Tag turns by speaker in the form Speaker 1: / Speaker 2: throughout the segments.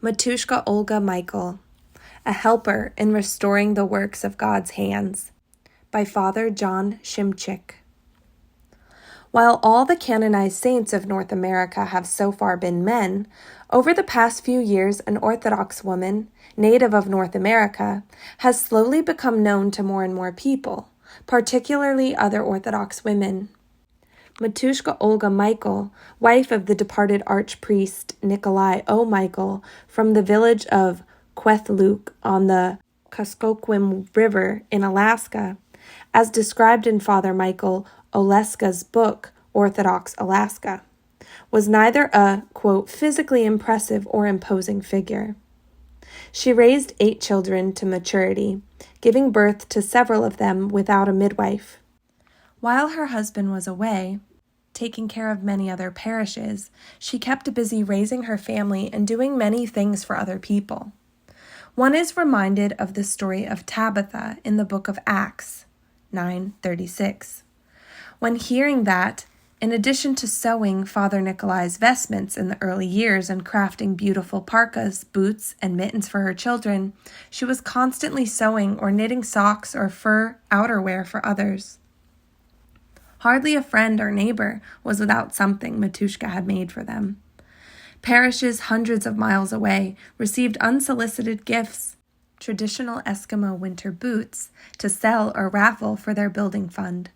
Speaker 1: Matushka Olga Michael, a helper in restoring the works of God's hands, by Father John Shimchick. While all the canonized saints of North America have so far been men, over the past few years an Orthodox woman, native of North America, has slowly become known to more and more people, particularly other Orthodox women. Matushka Olga Michael, wife of the departed archpriest Nikolai O. Michael from the village of Kwethluk on the Kuskokwim River in Alaska, as described in Father Michael Oleska's book, Orthodox Alaska, was neither a, quote, physically impressive or imposing figure. She raised 8 children to maturity, giving birth to several of them without a midwife. While her husband was away, taking care of many other parishes, she kept busy raising her family and doing many things for other people. One is reminded of the story of Tabitha in the book of Acts 9:36. When hearing that, in addition to sewing Father Nikolai's vestments in the early years and crafting beautiful parkas, boots, and mittens for her children, she was constantly sewing or knitting socks or fur outerwear for others. Hardly a friend or neighbor was without something Matushka had made for them. Parishes hundreds of miles away received unsolicited gifts, traditional Eskimo winter boots, to sell or raffle for their building fund.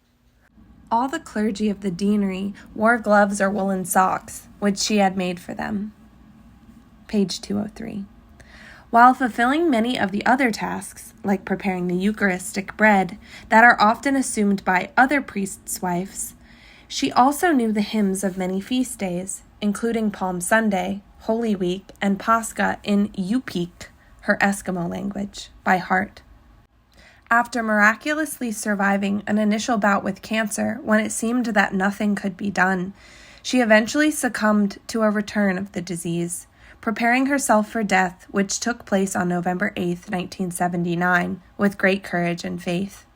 Speaker 1: All the clergy of the deanery wore gloves or woolen socks, which she had made for them. Page 203. While fulfilling many of the other tasks, like preparing the Eucharistic bread, that are often assumed by other priests' wives, she also knew the hymns of many feast days, including Palm Sunday, Holy Week, and Pascha in Yupik, her Eskimo language, by heart. After miraculously surviving an initial bout with cancer when it seemed that nothing could be done, she eventually succumbed to a return of the disease, preparing herself for death, which took place on November 8, 1979, with great courage and faith.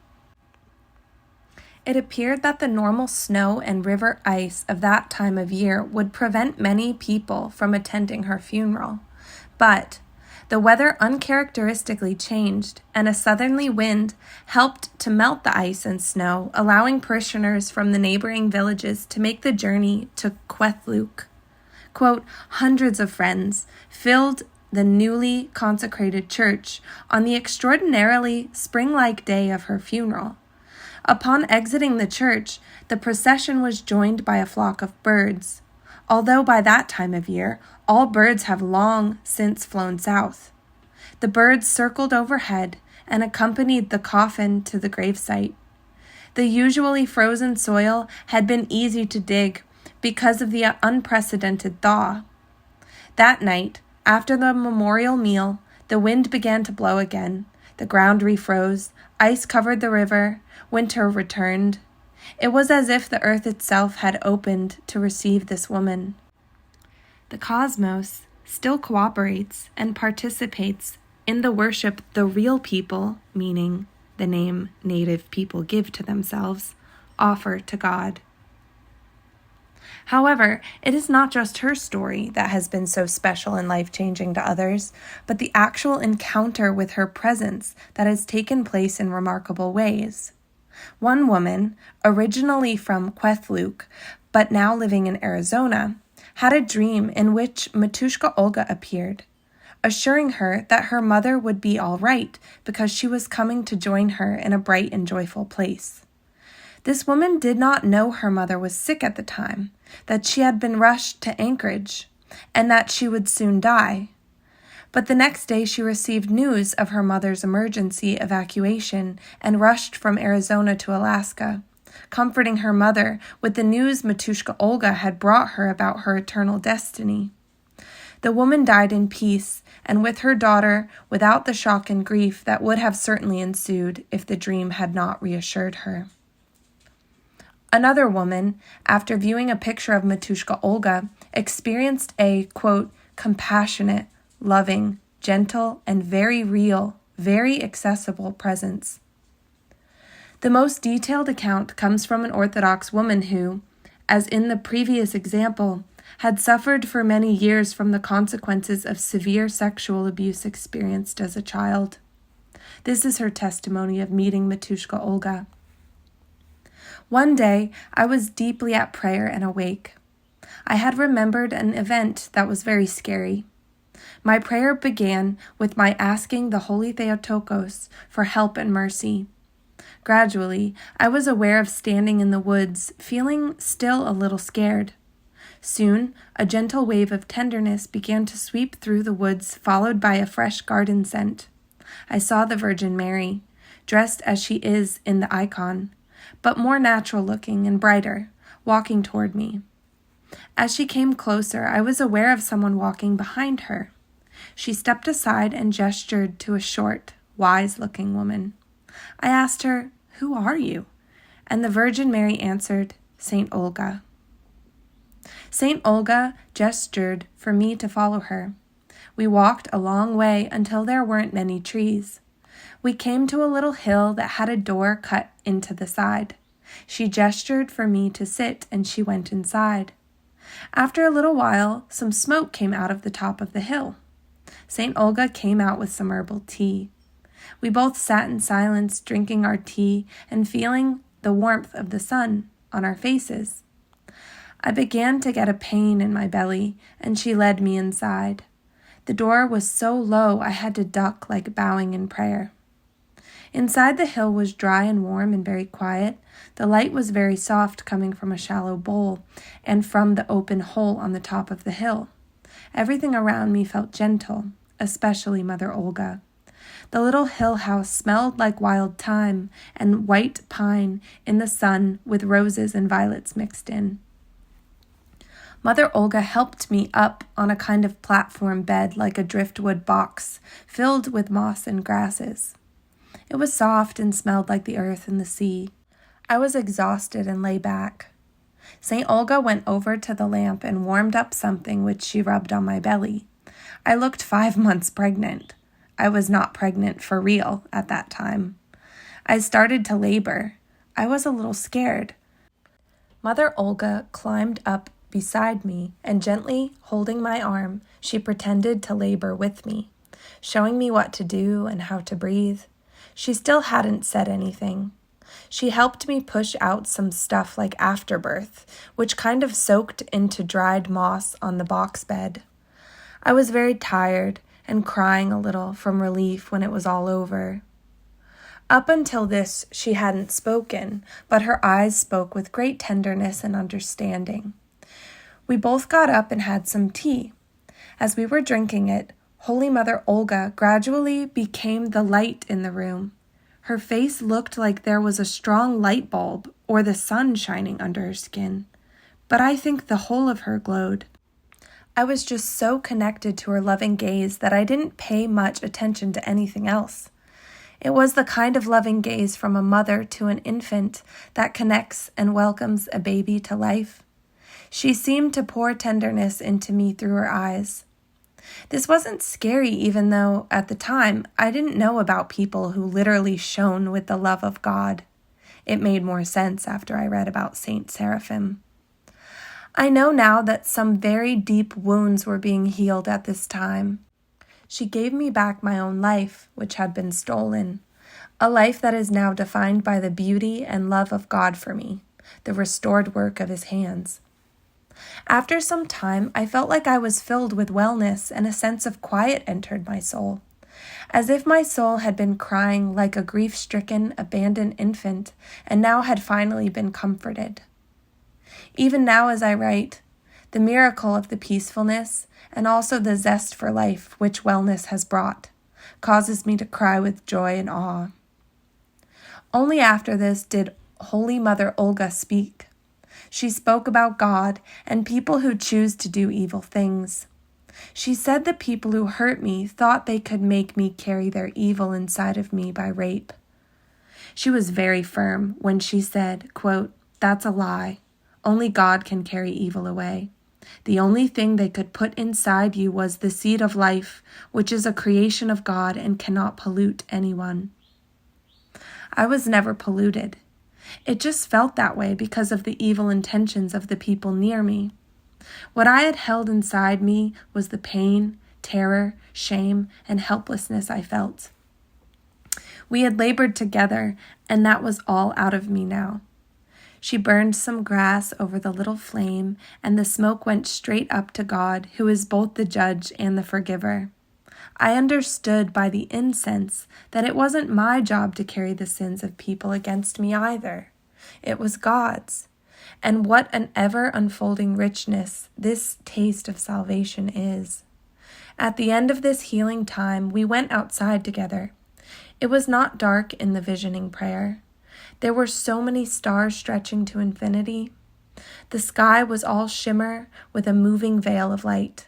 Speaker 1: It appeared that the normal snow and river ice of that time of year would prevent many people from attending her funeral, but the weather uncharacteristically changed, and a southerly wind helped to melt the ice and snow, allowing parishioners from the neighboring villages to make the journey to Kwethluk. Quote, hundreds of friends filled the newly consecrated church on the extraordinarily spring-like day of her funeral. Upon exiting the church, the procession was joined by a flock of birds, although by that time of year, all birds have long since flown south. The birds circled overhead and accompanied the coffin to the gravesite. The usually frozen soil had been easy to dig because of the unprecedented thaw. That night, after the memorial meal, the wind began to blow again. The ground refroze, ice covered the river, winter returned. It was as if the earth itself had opened to receive this woman. The cosmos still cooperates and participates in the worship the real people, meaning the name native people give to themselves, offer to God. However, it is not just her story that has been so special and life-changing to others, but the actual encounter with her presence that has taken place in remarkable ways. One woman, originally from Kwethluk, but now living in Arizona, had a dream in which Matushka Olga appeared, assuring her that her mother would be all right because she was coming to join her in a bright and joyful place. This woman did not know her mother was sick at the time, that she had been rushed to Anchorage, and that she would soon die. But the next day she received news of her mother's emergency evacuation and rushed from Arizona to Alaska, comforting her mother with the news Matushka Olga had brought her about her eternal destiny. The woman died in peace, and with her daughter, without the shock and grief that would have certainly ensued if the dream had not reassured her. Another woman, after viewing a picture of Matushka Olga, experienced a, quote, compassionate, loving, gentle, and very real, very accessible presence. The most detailed account comes from an Orthodox woman who, as in the previous example, had suffered for many years from the consequences of severe sexual abuse experienced as a child. This is her testimony of meeting Matushka Olga. One day, I was deeply at prayer and awake. I had remembered an event that was very scary. My prayer began with my asking the Holy Theotokos for help and mercy. Gradually, I was aware of standing in the woods, feeling still a little scared. Soon, a gentle wave of tenderness began to sweep through the woods, followed by a fresh garden scent. I saw the Virgin Mary, dressed as she is in the icon, but more natural-looking and brighter, walking toward me. As she came closer, I was aware of someone walking behind her. She stepped aside and gestured to a short, wise-looking woman. I asked her, "Who are you?" And the Virgin Mary answered, "Saint Olga." Saint Olga gestured for me to follow her. We walked a long way until there weren't many trees. We came to a little hill that had a door cut into the side. She gestured for me to sit, and she went inside. After a little while, some smoke came out of the top of the hill. Saint Olga came out with some herbal tea. We both sat in silence, drinking our tea and feeling the warmth of the sun on our faces. I began to get a pain in my belly, and she led me inside. The door was so low I had to duck like bowing in prayer. Inside the hill was dry and warm and very quiet. The light was very soft, coming from a shallow bowl and from the open hole on the top of the hill. Everything around me felt gentle, especially Mother Olga. The little hill house smelled like wild thyme and white pine in the sun with roses and violets mixed in. Mother Olga helped me up on a kind of platform bed like a driftwood box filled with moss and grasses. It was soft and smelled like the earth and the sea. I was exhausted and lay back. Saint Olga went over to the lamp and warmed up something which she rubbed on my belly. I looked 5 months pregnant. I was not pregnant for real at that time. I started to labor. I was a little scared. Mother Olga climbed up beside me and gently holding my arm, she pretended to labor with me, showing me what to do and how to breathe. She still hadn't said anything. She helped me push out some stuff like afterbirth, which kind of soaked into dried moss on the box bed. I was very tired and crying a little from relief when it was all over. Up until this, she hadn't spoken, but her eyes spoke with great tenderness and understanding. We both got up and had some tea. As we were drinking it, Holy Mother Olga gradually became the light in the room. Her face looked like there was a strong light bulb or the sun shining under her skin, but I think the whole of her glowed. I was just so connected to her loving gaze that I didn't pay much attention to anything else. It was the kind of loving gaze from a mother to an infant that connects and welcomes a baby to life. She seemed to pour tenderness into me through her eyes. This wasn't scary, even though, at the time, I didn't know about people who literally shone with the love of God. It made more sense after I read about Saint Seraphim. I know now that some very deep wounds were being healed at this time. She gave me back my own life, which had been stolen, a life that is now defined by the beauty and love of God for me, the restored work of His hands. After some time, I felt like I was filled with wellness and a sense of quiet entered my soul, as if my soul had been crying like a grief-stricken, abandoned infant and now had finally been comforted. Even now as I write, the miracle of the peacefulness and also the zest for life which wellness has brought causes me to cry with joy and awe. Only after this did Holy Mother Olga speak. She spoke about God and people who choose to do evil things. She said the people who hurt me thought they could make me carry their evil inside of me by rape. She was very firm when she said, quote, "That's a lie. Only God can carry evil away. The only thing they could put inside you was the seed of life, which is a creation of God and cannot pollute anyone." I was never polluted. It just felt that way because of the evil intentions of the people near me. What I had held inside me was the pain, terror, shame, and helplessness I felt. We had labored together, and that was all out of me now. She burned some grass over the little flame, and the smoke went straight up to God, who is both the judge and the forgiver. I understood by the incense that it wasn't my job to carry the sins of people against me either. It was God's. And what an ever-unfolding richness this taste of salvation is. At the end of this healing time, we went outside together. It was not dark in the visioning prayer. There were so many stars stretching to infinity. The sky was all shimmer with a moving veil of light.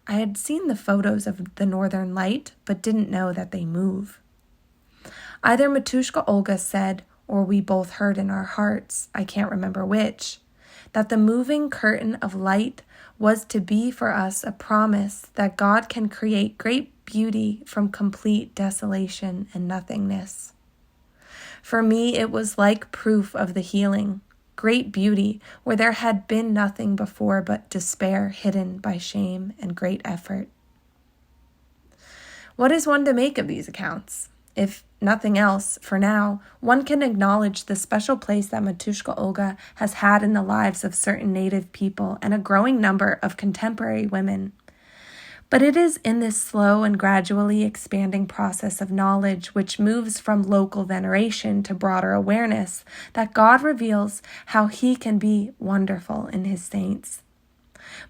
Speaker 1: I had seen the photos of the northern light, but didn't know that they move. Either Matushka Olga said, or we both heard in our hearts, I can't remember which, that the moving curtain of light was to be for us a promise that God can create great beauty from complete desolation and nothingness. For me, it was like proof of the healing, great beauty where there had been nothing before but despair hidden by shame and great effort. What is one to make of these accounts? If nothing else, for now, one can acknowledge the special place that Matushka Olga has had in the lives of certain Native people and a growing number of contemporary women. But it is in this slow and gradually expanding process of knowledge, which moves from local veneration to broader awareness, that God reveals how He can be wonderful in His saints.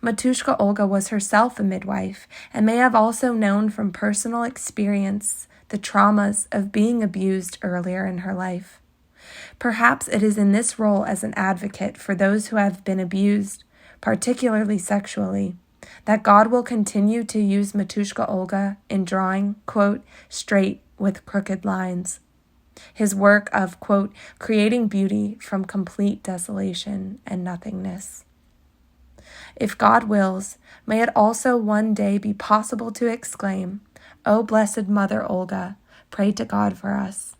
Speaker 1: Matushka Olga was herself a midwife and may have also known from personal experience the traumas of being abused earlier in her life. Perhaps it is in this role as an advocate for those who have been abused, particularly sexually, that God will continue to use Matushka Olga in drawing, quote, straight with crooked lines. His work of, quote, creating beauty from complete desolation and nothingness. If God wills, may it also one day be possible to exclaim, O blessed Mother Olga, pray to God for us.